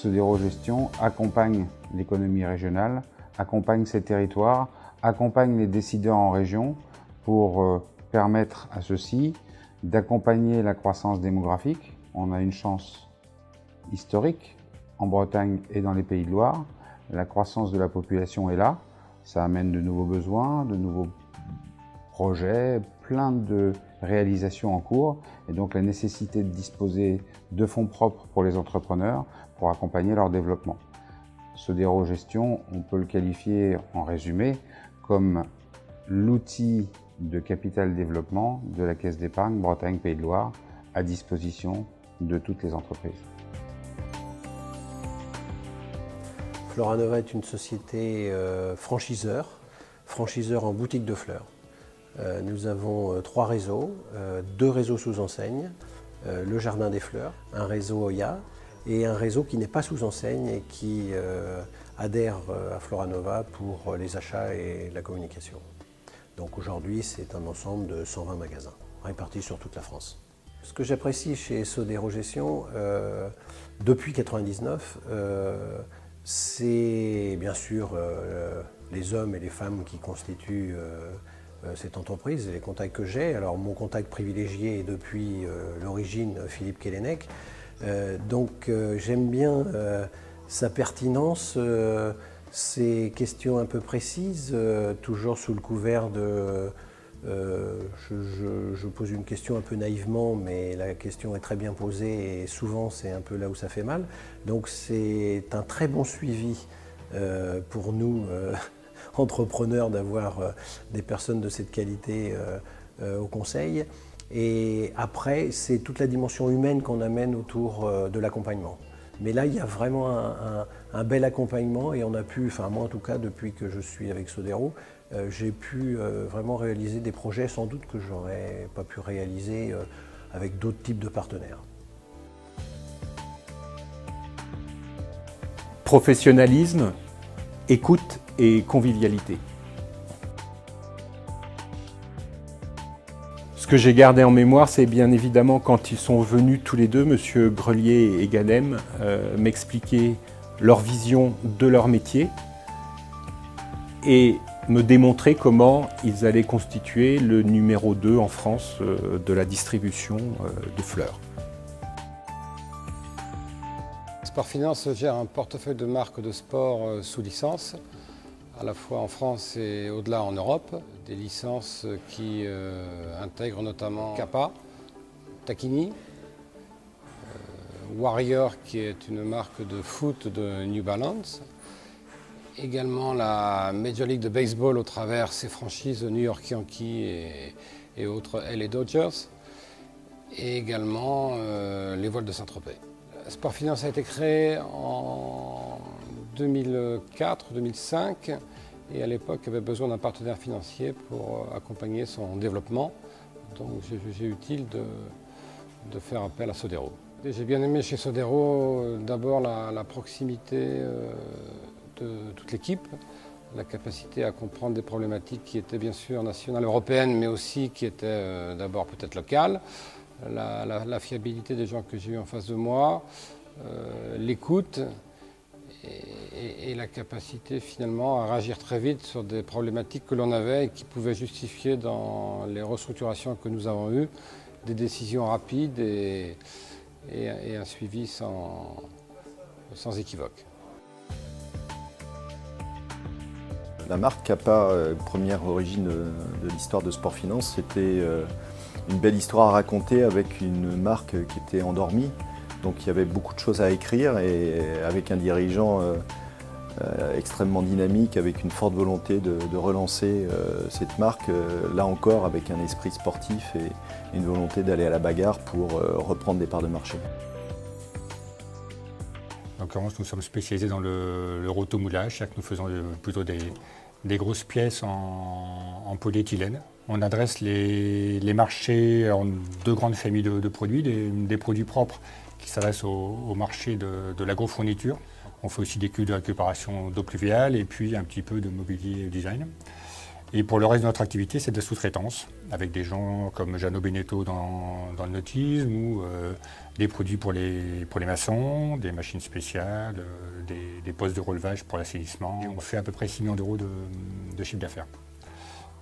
Sodero Gestion accompagne l'économie régionale, accompagne ses territoires, accompagne les décideurs en région pour permettre à ceux-ci d'accompagner la croissance démographique. On a une chance historique en Bretagne et dans les Pays de Loire. La croissance de la population est là. Ça amène de nouveaux besoins, de nouveaux projets, plein de réalisations en cours. Et donc la nécessité de disposer de fonds propres pour les entrepreneurs pour accompagner leur développement. Sodero Gestion, on peut le qualifier en résumé comme l'outil de capital développement de la Caisse d'épargne Bretagne Pays de Loire à disposition de toutes les entreprises. Floranova est une société franchiseur en boutique de fleurs. Nous avons 3 réseaux, 2 réseaux sous enseigne, le Jardin des Fleurs, un réseau Oya et un réseau qui n'est pas sous enseigne et qui adhère à Floranova pour les achats et la communication. Donc aujourd'hui, c'est un ensemble de 120 magasins répartis sur toute la France. Ce que j'apprécie chez Sodero Gestion, depuis 1999, c'est bien sûr les hommes et les femmes qui constituent cette entreprise et les contacts que j'ai. Alors mon contact privilégié est depuis l'origine Philippe Kellenec. Donc j'aime bien sa pertinence, ses questions un peu précises, toujours sous le couvert de... je pose une question un peu naïvement, mais la question est très bien posée et souvent c'est un peu là où ça fait mal. Donc c'est un très bon suivi pour nous, entrepreneurs, d'avoir des personnes de cette qualité au conseil. Et après, c'est toute la dimension humaine qu'on amène autour de l'accompagnement. Mais là, il y a vraiment un bel accompagnement et on a pu, enfin moi en tout cas, depuis que je suis avec Sodero, j'ai pu vraiment réaliser des projets sans doute que j'aurais pas pu réaliser avec d'autres types de partenaires. Professionnalisme, écoute et convivialité. Ce que j'ai gardé en mémoire, c'est bien évidemment quand ils sont venus tous les deux, M. Grelier et Ganem, m'expliquer leur vision de leur métier et me démontrer comment ils allaient constituer le numéro 2 en France de la distribution de fleurs. Sport Finance gère un portefeuille de marques de sport sous licence, à la fois en France et au-delà en Europe. Des licences qui intègrent notamment Kappa, Tacchini, Warrior qui est une marque de foot de New Balance, également la Major League de Baseball au travers ses franchises New York Yankees et autres LA Dodgers, et également les voiles de Saint-Tropez. Sport Finance a été créé en 2004-2005 et à l'époque avait besoin d'un partenaire financier pour accompagner son développement. Donc j'ai jugé utile de faire appel à Sodero. J'ai bien aimé chez Sodero d'abord la proximité de toute l'équipe, la capacité à comprendre des problématiques qui étaient bien sûr nationales, européennes, mais aussi qui étaient d'abord peut-être locales. La fiabilité des gens que j'ai eu en face de moi, l'écoute et la capacité finalement à réagir très vite sur des problématiques que l'on avait et qui pouvaient justifier dans les restructurations que nous avons eues des décisions rapides et un suivi sans équivoque. La marque Kappa, première origine de l'histoire de Sport Finance, c'était une belle histoire à raconter avec une marque qui était endormie. Donc il y avait beaucoup de choses à écrire et avec un dirigeant extrêmement dynamique, avec une forte volonté de relancer cette marque, là encore avec un esprit sportif et une volonté d'aller à la bagarre pour reprendre des parts de marché. En l'occurrence, nous sommes spécialisés dans le rotomoulage, nous faisons plutôt des grosses pièces en polyéthylène. On adresse les marchés en 2 grandes familles de produits, des produits propres qui s'adressent au marché de l'agrofourniture. On fait aussi des cuves de récupération d'eau pluviale et puis un petit peu de mobilier design. Et pour le reste de notre activité, c'est de la sous-traitance, avec des gens comme Jeannot Beneteau dans le nautisme, ou des produits pour les maçons, des machines spéciales, des postes de relevage pour l'assainissement. On fait à peu près 6 millions d'euros de chiffre d'affaires,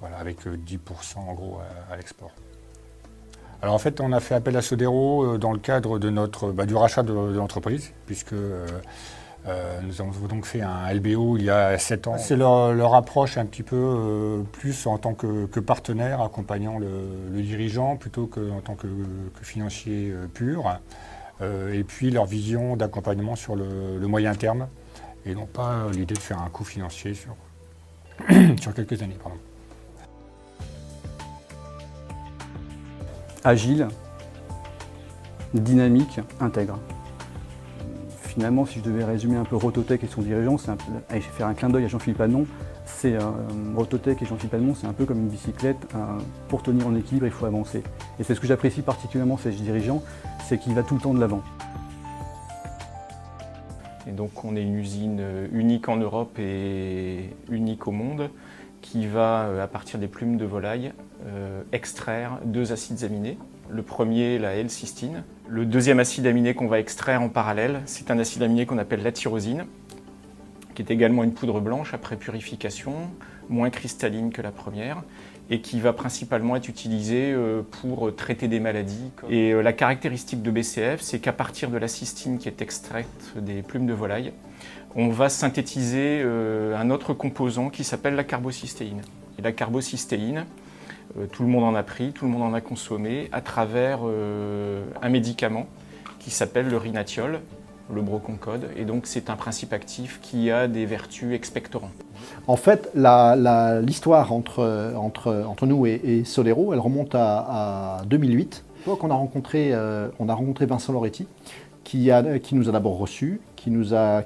voilà, avec 10% en gros à l'export. Alors en fait, on a fait appel à Sodero dans le cadre de du rachat de l'entreprise, puisque nous avons donc fait un LBO il y a 7 ans. C'est leur approche un petit peu plus en tant que partenaire accompagnant le dirigeant plutôt qu'en tant que financier pur. Et puis leur vision d'accompagnement sur le moyen terme et non pas l'idée de faire un coût financier sur, sur quelques années. Pardon. Agile, dynamique, intègre. Finalement, si je devais résumer un peu Rototech et son dirigeant, je vais faire un clin d'œil à Jean-Philippe Hannon, Rototech et Jean-Philippe Hannon, c'est un peu comme une bicyclette, pour tenir en équilibre, il faut avancer. Et c'est ce que j'apprécie particulièrement chez ce dirigeant, c'est qu'il va tout le temps de l'avant. Et donc on est une usine unique en Europe et unique au monde, qui va, à partir des plumes de volaille, extraire 2 acides aminés. Le premier, la L-cystine. Le deuxième acide aminé qu'on va extraire en parallèle, c'est un acide aminé qu'on appelle la tyrosine, qui est également une poudre blanche après purification, moins cristalline que la première, et qui va principalement être utilisée pour traiter des maladies. Et la caractéristique de BCF, c'est qu'à partir de la cystine qui est extraite des plumes de volaille, on va synthétiser un autre composant qui s'appelle la carbocystéine. Et la carbocystéine, tout le monde en a pris, tout le monde en a consommé à travers un médicament qui s'appelle le rhinathiol, le broconcord. Et donc c'est un principe actif qui a des vertus expectorantes. En fait, l'histoire entre nous et Sodero, elle remonte à 2008. Donc on a rencontré Vincent Loretti, qui nous a d'abord reçus, qui nous a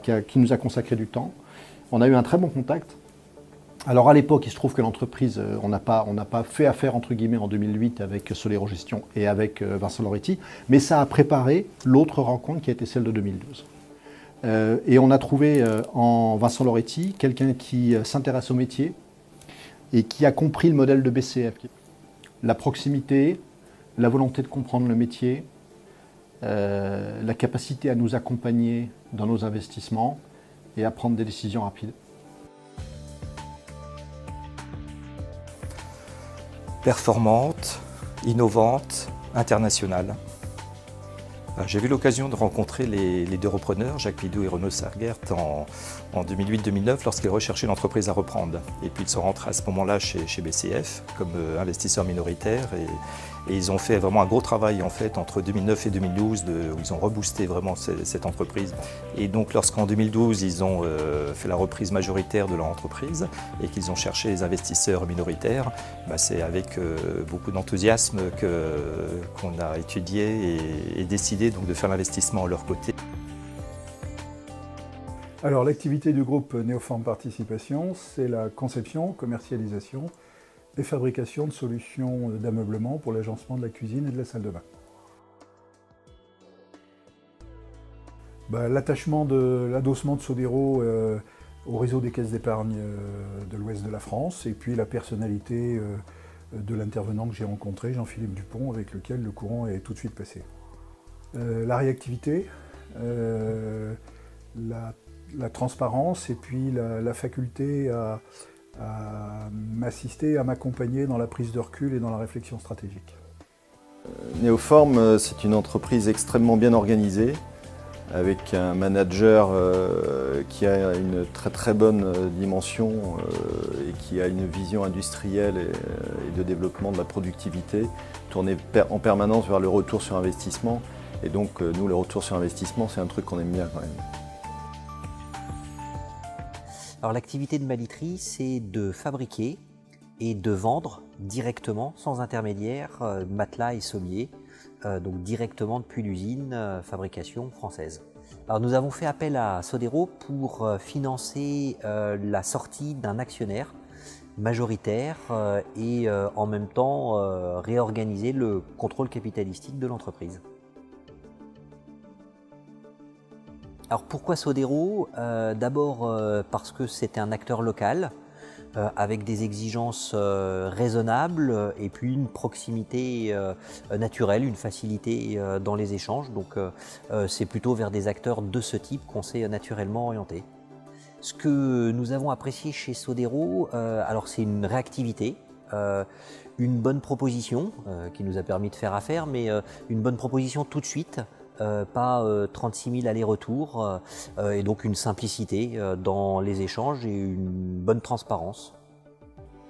consacré du temps. On a eu un très bon contact. Alors à l'époque, il se trouve que l'entreprise, on n'a pas fait affaire entre guillemets en 2008 avec Solero Gestion et avec Vincent Loretti, mais ça a préparé l'autre rencontre qui a été celle de 2012. Et on a trouvé en Vincent Loretti quelqu'un qui s'intéresse au métier et qui a compris le modèle de BCF. La proximité, la volonté de comprendre le métier, la capacité à nous accompagner dans nos investissements et à prendre des décisions rapides. Performante, innovante, internationale. J'ai eu l'occasion de rencontrer les 2 repreneurs, Jacques Pidou et Renaud Sarguert, en 2008-2009 lorsqu'ils recherchaient l'entreprise à reprendre. Et puis ils sont rentrés à ce moment-là chez BCF comme investisseurs minoritaires et ils ont fait vraiment un gros travail en fait entre 2009 et 2012 où ils ont reboosté vraiment cette entreprise. Et donc lorsqu'en 2012 ils ont fait la reprise majoritaire de leur entreprise et qu'ils ont cherché les investisseurs minoritaires, c'est avec beaucoup d'enthousiasme qu'on a étudié et décidé donc de faire l'investissement à leur côté. Alors l'activité du groupe Néoform Participation, c'est la conception, commercialisation et fabrication de solutions d'ameublement pour l'agencement de la cuisine et de la salle de bain. L'adossement de Sodero au réseau des caisses d'épargne de l'ouest de la France et puis la personnalité de l'intervenant que j'ai rencontré, Jean-Philippe Dupont, avec lequel le courant est tout de suite passé. La réactivité, la transparence et puis la faculté à m'assister, à m'accompagner dans la prise de recul et dans la réflexion stratégique. Néoform, c'est une entreprise extrêmement bien organisée, avec un manager qui a une très très bonne dimension et qui a une vision industrielle et de développement de la productivité, tournée en permanence vers le retour sur investissement. Et donc nous, le retour sur investissement, c'est un truc qu'on aime bien quand même. Alors l'activité de Malitri, c'est de fabriquer et de vendre directement, sans intermédiaire, matelas et sommiers, donc directement depuis l'usine, fabrication française. Alors nous avons fait appel à Sodero pour financer la sortie d'un actionnaire majoritaire et en même temps réorganiser le contrôle capitalistique de l'entreprise. Alors pourquoi Sodero? D'abord parce que c'était un acteur local, avec des exigences raisonnables et puis une proximité naturelle, une facilité dans les échanges. Donc c'est plutôt vers des acteurs de ce type qu'on s'est naturellement orienté. Ce que nous avons apprécié chez Sodero, alors c'est une réactivité, une bonne proposition qui nous a permis de faire affaire, mais une bonne proposition tout de suite. Pas 36 000 allers-retours et donc une simplicité dans les échanges et une bonne transparence.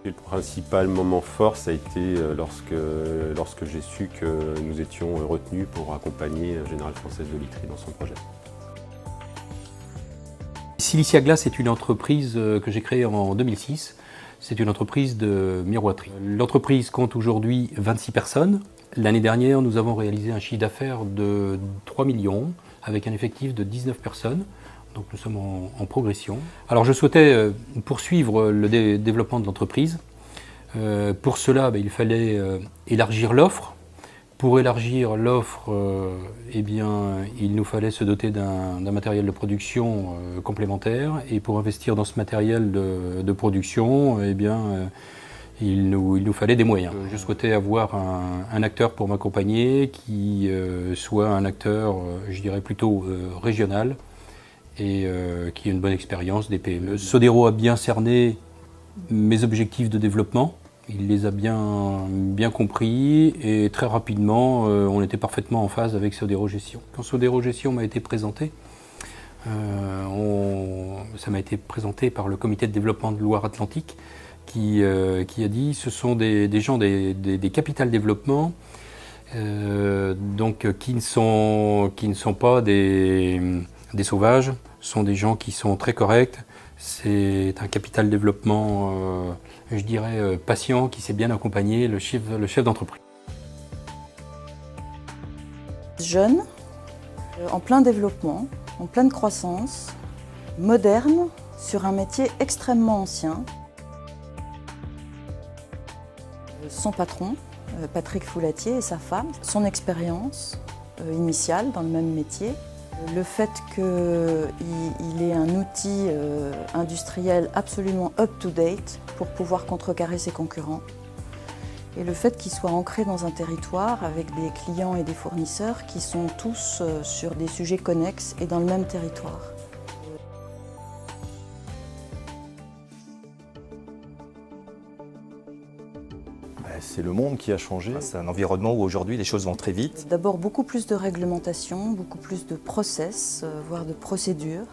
Et le principal moment fort, ça a été lorsque j'ai su que nous étions retenus pour accompagner Générale Française de Literie dans son projet. Silicia Glace est une entreprise que j'ai créée en 2006. C'est une entreprise de miroiterie. L'entreprise compte aujourd'hui 26 personnes. L'année dernière, nous avons réalisé un chiffre d'affaires de 3 millions avec un effectif de 19 personnes. Donc nous sommes en progression. Alors je souhaitais poursuivre le développement de l'entreprise. Pour cela, il fallait élargir l'offre. Pour élargir l'offre, il nous fallait se doter d'un matériel de production complémentaire. Et pour investir dans ce matériel de production, il nous fallait des moyens. Je souhaitais avoir un acteur pour m'accompagner qui soit un acteur, je dirais plutôt régional et qui ait une bonne expérience des PME. Sodero a bien cerné mes objectifs de développement. Il les a bien compris et très rapidement, on était parfaitement en phase avec Sodero Gestion. Quand Sodero Gestion m'a été présenté, ça m'a été présenté par le comité de développement de Loire-Atlantique qui a dit ce sont des gens des capital développement qui ne sont pas des sauvages, sont des gens qui sont très corrects. C'est un capital développement, je dirais, patient, qui sait bien accompagner le chef d'entreprise. Jeune, en plein développement, en pleine croissance, moderne, sur un métier extrêmement ancien. Son patron, Patrick Foulatier, et sa femme, son expérience initiale dans le même métier, le fait qu'il ait un outil industriel absolument up-to-date pour pouvoir contrecarrer ses concurrents, et le fait qu'il soit ancré dans un territoire avec des clients et des fournisseurs qui sont tous sur des sujets connexes et dans le même territoire. C'est le monde qui a changé. C'est un environnement où aujourd'hui les choses vont très vite. D'abord beaucoup plus de réglementation, beaucoup plus de process, voire de procédures.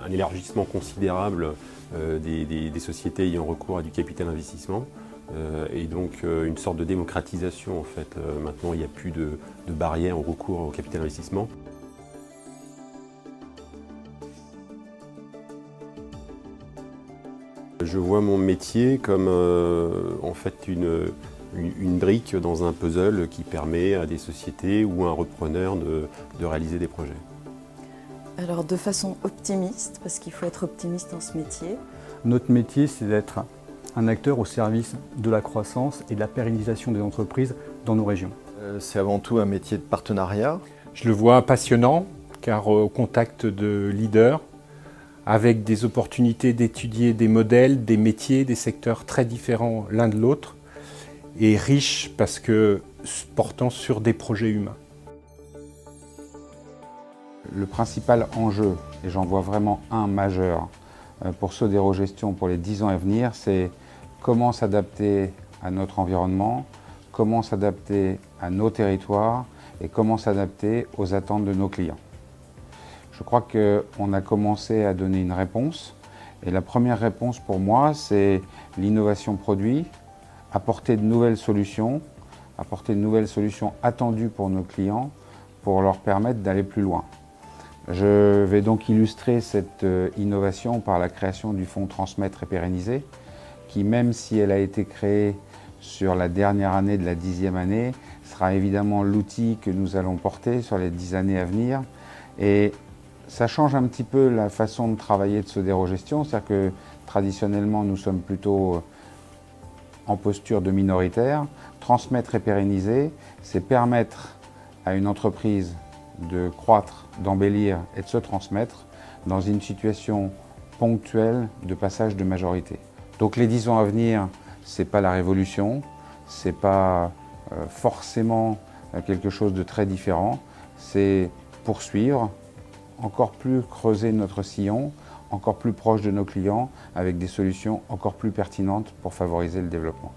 Un élargissement considérable des sociétés ayant recours à du capital investissement et donc une sorte de démocratisation en fait. Maintenant il n'y a plus de barrières au recours au capital investissement. Je vois mon métier comme en fait une brique dans un puzzle qui permet à des sociétés ou à un repreneur de réaliser des projets. Alors de façon optimiste, parce qu'il faut être optimiste dans ce métier. Notre métier, c'est d'être un acteur au service de la croissance et de la pérennisation des entreprises dans nos régions. C'est avant tout un métier de partenariat. Je le vois passionnant, car au contact de leaders, avec des opportunités d'étudier des modèles, des métiers, des secteurs très différents l'un de l'autre, et riche parce que portant sur des projets humains. Le principal enjeu, et j'en vois vraiment un majeur pour Sodero Gestion pour les 10 ans à venir, c'est comment s'adapter à notre environnement, comment s'adapter à nos territoires et comment s'adapter aux attentes de nos clients. Je crois qu'on a commencé à donner une réponse et la première réponse pour moi, c'est l'innovation produit, apporter de nouvelles solutions attendues pour nos clients pour leur permettre d'aller plus loin. Je vais donc illustrer cette innovation par la création du fonds Transmettre et Pérenniser qui, même si elle a été créée sur la dernière année de la 10e année, sera évidemment l'outil que nous allons porter sur les 10 années à venir. Et ça change un petit peu la façon de travailler de Sodero Gestion, c'est-à-dire que traditionnellement nous sommes plutôt en posture de minoritaire. Transmettre et pérenniser, c'est permettre à une entreprise de croître, d'embellir et de se transmettre dans une situation ponctuelle de passage de majorité. Donc les 10 ans à venir, ce n'est pas la révolution, ce n'est pas forcément quelque chose de très différent, c'est poursuivre, encore plus creuser notre sillon, encore plus proche de nos clients, avec des solutions encore plus pertinentes pour favoriser le développement.